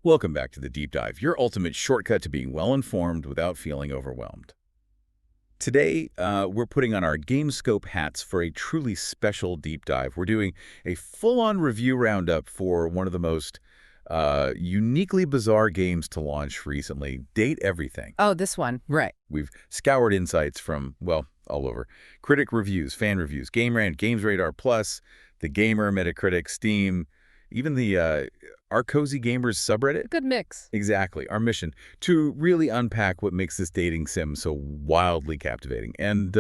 Welcome back to the Deep Dive, your ultimate shortcut to being well-informed without feeling overwhelmed. Today, we're putting on our GameScope hats for a truly special deep dive. We're doing a full-on review roundup for one of the most uniquely bizarre games to launch recently, Date Everything. Oh, this one. Right. We've scoured insights from, well, all over. Critic reviews, fan reviews, Game Rant, Games Radar Plus, The Gamer, Metacritic, Steam, even the Our Cozy Gamers subreddit. Good mix. Exactly. Our mission, to really unpack what makes this dating sim so wildly captivating and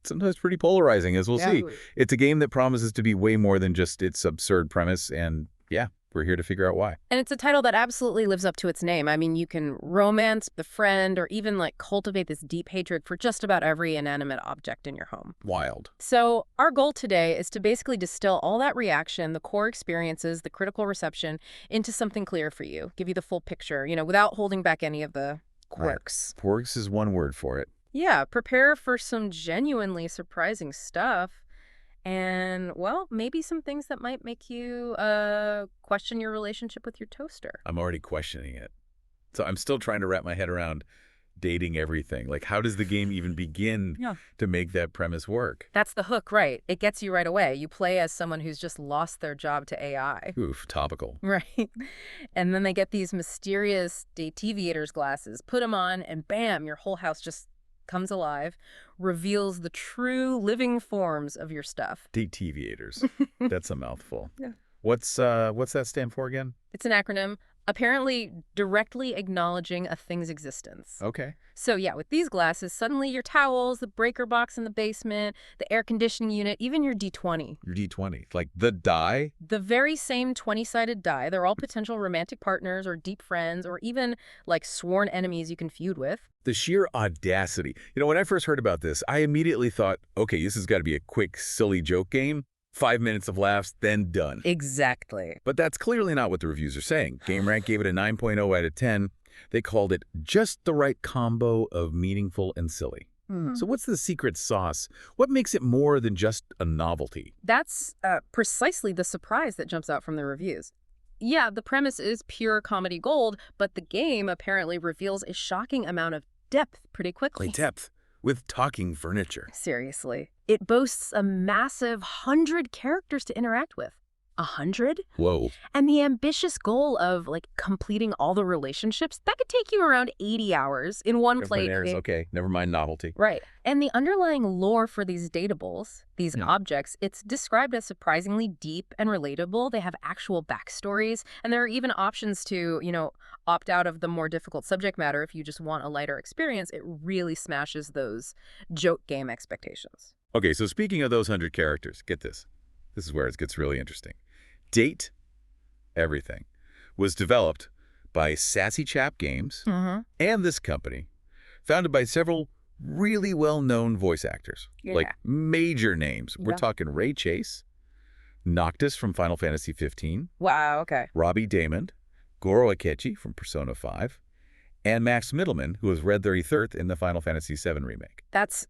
sometimes pretty polarizing, as we'll see. It's a game that promises to be way more than just its absurd premise, and yeah, we're here to figure out why. And it's a title that absolutely lives up to its name. I mean, you can romance the friend or even cultivate this deep hatred for just about every inanimate object in your home. Wild. So our goal today is to basically distill all that reaction, the core experiences, the critical reception into something clear for you. Give you the full picture, without holding back any of the quirks. Right. Quirks is one word for it. Yeah, prepare for some genuinely surprising stuff. And, well, maybe some things that might make you question your relationship with your toaster. I'm already questioning it. So I'm still trying to wrap my head around dating everything. How does the game even begin to make that premise work? That's the hook, right? It gets you right away. You play as someone who's just lost their job to AI. Oof, topical. Right. And then they get these mysterious Dativiator's glasses, put them on, and bam, your whole house just comes alive, reveals the true living forms of your stuff. Dativiators. That's a mouthful. Yeah. What's that stand for again? It's an acronym, apparently directly acknowledging a thing's existence. Okay. So yeah, with these glasses, suddenly your towels, the breaker box in the basement, the air conditioning unit, even your D20. Your D20. Like the die? The very same 20-sided die. They're all potential romantic partners or deep friends or even sworn enemies you can feud with. The sheer audacity. When I first heard about this, I immediately thought, okay, this has got to be a quick, silly joke game. 5 minutes of laughs, then done. Exactly. But that's clearly not what the reviews are saying. Game Rant gave it a 9.0 out of 10. They called it just the right combo of meaningful and silly. So what's the secret sauce? What makes it more than just a novelty? That's precisely the surprise that jumps out from the reviews. Yeah, the premise is pure comedy gold, but the game apparently reveals a shocking amount of depth pretty quickly. Depth with talking furniture. Seriously. It boasts a massive 100 characters to interact with. 100? Whoa. And the ambitious goal of completing all the relationships, that could take you around 80 hours in one play. Okay, never mind novelty. Right. And the underlying lore for these datables, these objects, it's described as surprisingly deep and relatable. They have actual backstories, and there are even options to, opt out of the more difficult subject matter if you just want a lighter experience. It really smashes those joke game expectations. Okay, so speaking of those 100 characters, get this. This is where it gets really interesting. Date Everything was developed by Sassy Chap Games and this company, founded by several really well-known voice actors, major names. We're talking Ray Chase, Noctis from Final Fantasy 15. Wow, okay. Robbie Daymond, Goro Akechi from Persona 5, and Max Mittelman, who was Red 33rd in the Final Fantasy 7 remake. That's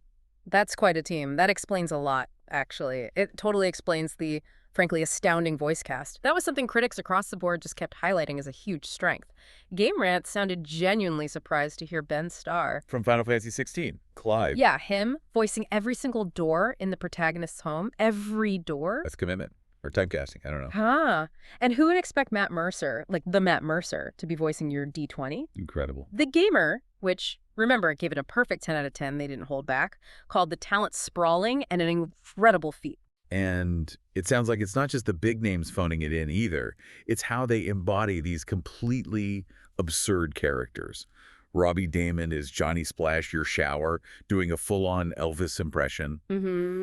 quite a team. That explains a lot, actually. It totally explains the, frankly, astounding voice cast. That was something critics across the board just kept highlighting as a huge strength. Game Rant sounded genuinely surprised to hear Ben Starr. From Final Fantasy 16, Clive. Yeah, him voicing every single door in the protagonist's home. Every door. That's commitment. Or typecasting, I don't know. Huh. And who would expect Matt Mercer, the Matt Mercer, to be voicing your D20? Incredible. The Gamer, which, remember, it gave it a perfect 10 out of 10, they didn't hold back, called the talent sprawling and an incredible feat. And it sounds like it's not just the big names phoning it in either. It's how they embody these completely absurd characters. Robbie Daymond is Johnny Splash Your Shower, doing a full-on Elvis impression.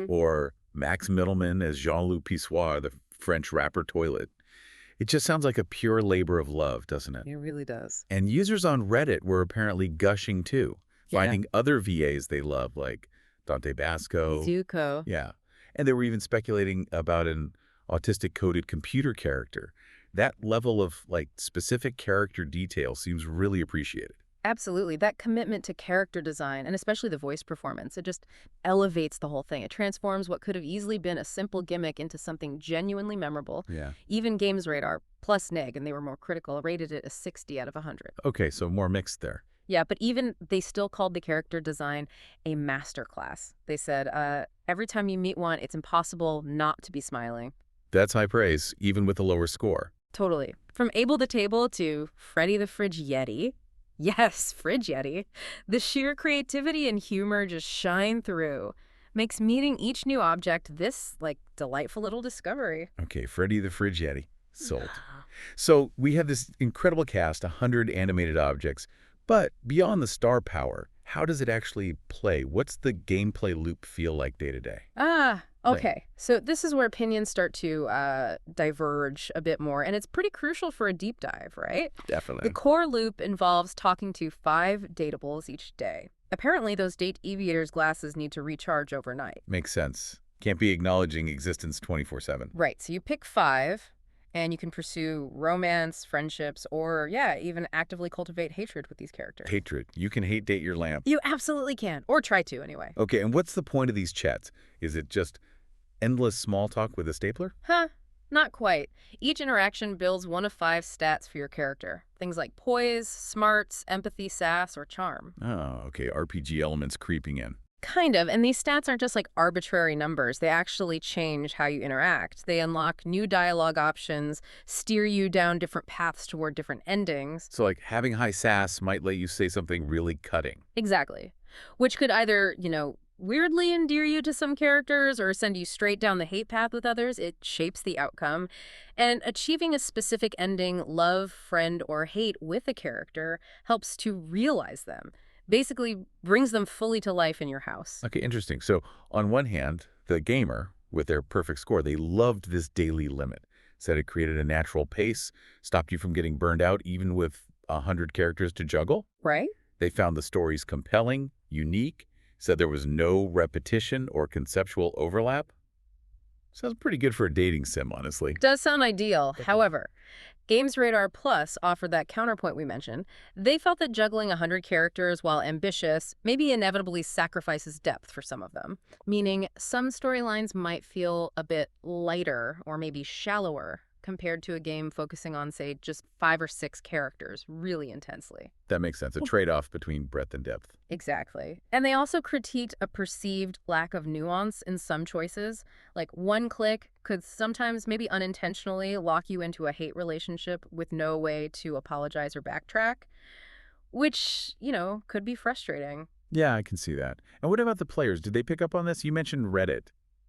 Or Max Mittelman as Jean-Luc Pissoir, the French rapper Toilet. It just sounds like a pure labor of love, doesn't it? It really does. And users on Reddit were apparently gushing too, finding other VAs they love, like Dante Basco. Zuko. Yeah. And they were even speculating about an autistic-coded computer character. That level of, specific character detail seems really appreciated. Absolutely. That commitment to character design, and especially the voice performance, it just elevates the whole thing. It transforms what could have easily been a simple gimmick into something genuinely memorable. Yeah. Even Games Radar, plus Neg, and they were more critical, rated it a 60 out of 100. Okay, so more mixed there. Yeah, but even they still called the character design a masterclass. They said, every time you meet one, it's impossible not to be smiling. That's high praise, even with a lower score. Totally. From Able the Table to Freddy the Fridge Yeti. Yes, Fridge Yeti. The sheer creativity and humor just shine through. Makes meeting each new object this, delightful little discovery. Okay, Freddy the Fridge Yeti. Sold. So we have this incredible cast, 100 animated objects. But beyond the star power, how does it actually play? What's the gameplay loop feel like day to day? Okay. So this is where opinions start to diverge a bit more, and it's pretty crucial for a deep dive, right? Definitely. The core loop involves talking to 5 datables each day. Apparently, those date aviators' glasses need to recharge overnight. Makes sense. Can't be acknowledging existence 24/7. Right. So you pick 5, and you can pursue romance, friendships, or, even actively cultivate hatred with these characters. Hatred. You can hate date your lamp. You absolutely can. Or try to, anyway. Okay, and what's the point of these chats? Is it just endless small talk with a stapler? Not quite. Each interaction builds one of 5 stats for your character. Things like poise, smarts, empathy, sass, or charm. Oh, okay. RPG elements creeping in. Kind of, and these stats aren't just arbitrary numbers. They actually change how you interact. They unlock new dialogue options, steer you down different paths toward different endings. So having high sass might let you say something really cutting. Exactly. Which could either, weirdly endear you to some characters or send you straight down the hate path with others. It shapes the outcome. And achieving a specific ending, love, friend, or hate with a character helps to realize them. Basically brings them fully to life in your house. Okay, interesting. So on one hand, the gamer, with their perfect score, they loved this daily limit. Said it created a natural pace, stopped you from getting burned out even with 100 characters to juggle. Right? They found the stories compelling, unique, said there was no repetition or conceptual overlap. Sounds pretty good for a dating sim, honestly. Does sound ideal. However, Games Radar Plus offered that counterpoint we mentioned. They felt that juggling 100 characters, while ambitious, maybe inevitably sacrifices depth for some of them, meaning some storylines might feel a bit lighter or maybe shallower compared to a game focusing on, say, just 5 or 6 characters really intensely. That makes sense. A trade-off between breadth and depth. Exactly. And they also critiqued a perceived lack of nuance in some choices. One click could sometimes, maybe unintentionally, lock you into a hate relationship with no way to apologize or backtrack, which, could be frustrating. Yeah, I can see that. And what about the players? Did they pick up on this? You mentioned Reddit.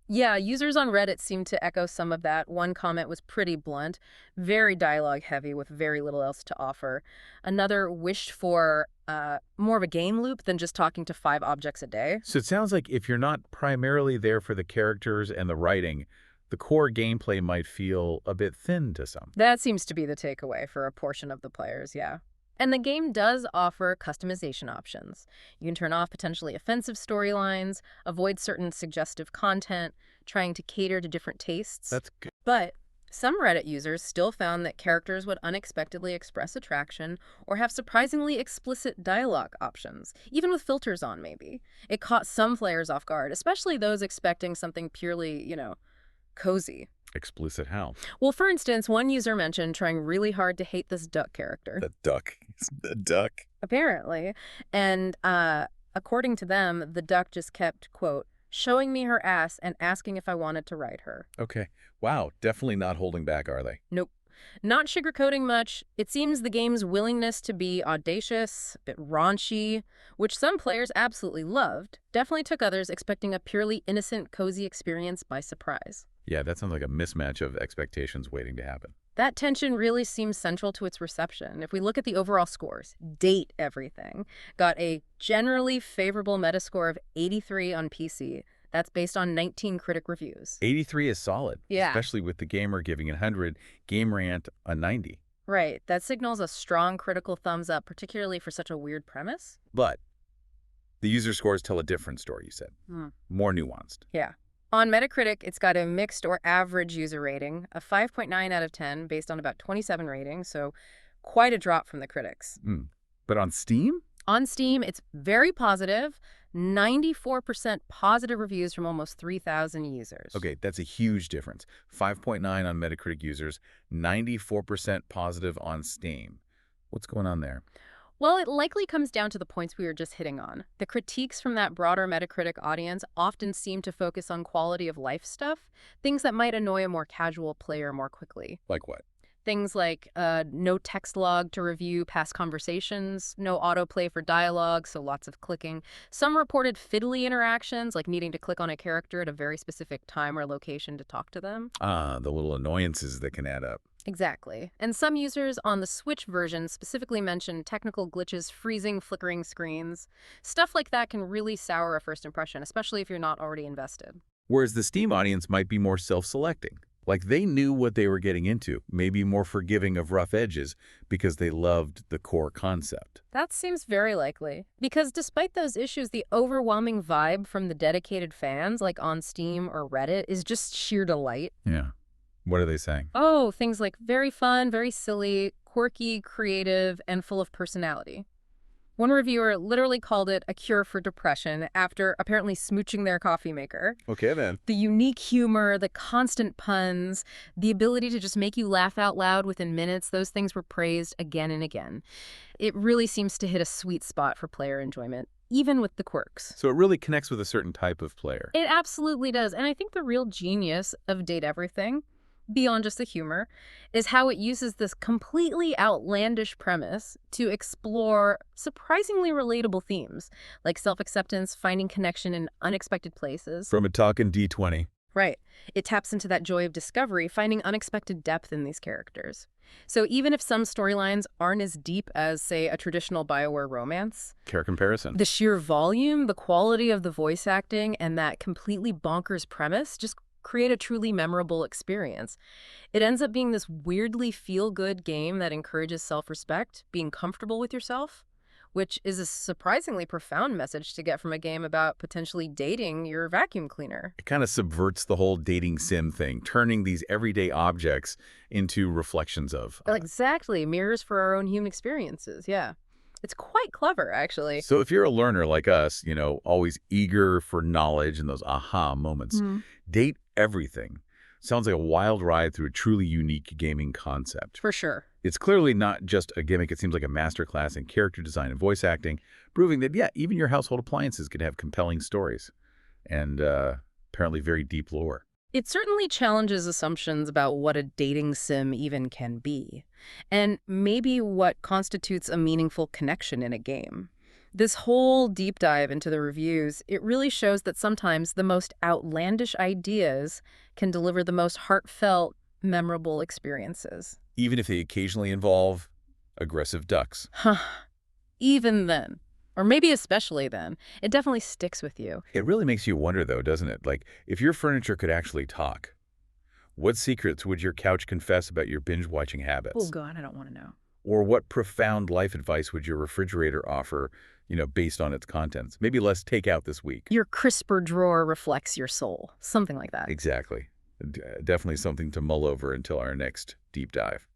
Yeah, users on Reddit seemed to echo some of that. One comment was pretty blunt, very dialogue heavy with very little else to offer. Another wished for more of a game loop than just talking to 5 objects a day. So it sounds like if you're not primarily there for the characters and the writing, the core gameplay might feel a bit thin to some. That seems to be the takeaway for a portion of the players, yeah. And the game does offer customization options. You can turn off potentially offensive storylines, avoid certain suggestive content, trying to cater to different tastes. That's good. But some Reddit users still found that characters would unexpectedly express attraction or have surprisingly explicit dialogue options, even with filters on, maybe. It caught some players off guard, especially those expecting something purely, cozy. Explicit how? Well, for instance, one user mentioned trying really hard to hate this duck character. The duck. It's the duck. Apparently. And according to them, the duck just kept, quote, showing me her ass and asking if I wanted to ride her. Okay. Wow. Definitely not holding back, are they? Nope. Not sugarcoating much. It seems the game's willingness to be audacious, a bit raunchy, which some players absolutely loved, definitely took others expecting a purely innocent, cozy experience by surprise. Yeah, that sounds like a mismatch of expectations waiting to happen. That tension really seems central to its reception. If we look at the overall scores, Date Everything got a generally favorable Metascore of 83 on PC. That's based on 19 critic reviews. 83 is solid. Yeah. Especially with the gamer giving it 100, Game Rant a 90. Right. That signals a strong critical thumbs up, particularly for such a weird premise. But the user scores tell a different story, you said. More nuanced. Yeah. On Metacritic, it's got a mixed or average user rating, a 5.9 out of 10 based on about 27 ratings, so quite a drop from the critics. But on Steam, On Steam, it's very positive, 94% positive reviews from almost 3,000 users. Okay, that's a huge difference. 5.9 on Metacritic users, 94% positive on Steam. What's going on there? Well, it likely comes down to the points we were just hitting on. The critiques from that broader Metacritic audience often seem to focus on quality of life stuff, things that might annoy a more casual player more quickly. Like what? Things like no text log to review past conversations, no autoplay for dialogue, so lots of clicking. Some reported fiddly interactions, like needing to click on a character at a very specific time or location to talk to them. Ah, the little annoyances that can add up. Exactly. And some users on the Switch version specifically mentioned technical glitches, freezing, flickering screens. Stuff like that can really sour a first impression, especially if you're not already invested. Whereas the Steam audience might be more self-selecting. Like they knew what they were getting into, maybe more forgiving of rough edges because they loved the core concept. That seems very likely. Because despite those issues, the overwhelming vibe from the dedicated fans, like on Steam or Reddit, is just sheer delight. Yeah. What are they saying? Oh, things like very fun, very silly, quirky, creative, and full of personality. One reviewer literally called it a cure for depression after apparently smooching their coffee maker. Okay, then. The unique humor, the constant puns, the ability to just make you laugh out loud within minutes, those things were praised again and again. It really seems to hit a sweet spot for player enjoyment, even with the quirks. So it really connects with a certain type of player. It absolutely does. And I think the real genius of Date Everything, beyond just the humor, is how it uses this completely outlandish premise to explore surprisingly relatable themes, like self-acceptance, finding connection in unexpected places. From a talking D20. Right. It taps into that joy of discovery, finding unexpected depth in these characters. So even if some storylines aren't as deep as, say, a traditional BioWare romance, Care comparison. the sheer volume, the quality of the voice acting, and that completely bonkers premise just create a truly memorable experience. It ends up being this weirdly feel-good game that encourages self-respect, being comfortable with yourself, which is a surprisingly profound message to get from a game about potentially dating your vacuum cleaner. It kind of subverts the whole dating sim thing, turning these everyday objects into reflections of. Exactly, mirrors for our own human experiences, yeah. It's quite clever, actually. So if you're a learner like us, always eager for knowledge and those aha moments, Date Everything sounds like a wild ride through a truly unique gaming concept. For sure. It's clearly not just a gimmick. It seems like a masterclass in character design and voice acting, proving that, yeah, even your household appliances can have compelling stories and apparently very deep lore. It certainly challenges assumptions about what a dating sim even can be, and maybe what constitutes a meaningful connection in a game. This whole deep dive into the reviews, it really shows that sometimes the most outlandish ideas can deliver the most heartfelt, memorable experiences. Even if they occasionally involve aggressive ducks. Huh. Even then, or maybe especially then, it definitely sticks with you. It really makes you wonder, though, doesn't it? Like, if your furniture could actually talk, what secrets would your couch confess about your binge-watching habits? Oh, God, I don't want to know. Or what profound life advice would your refrigerator offer, based on its contents? Maybe less takeout this week. Your crisper drawer reflects your soul. Something like that. Exactly. Definitely something to mull over until our next deep dive.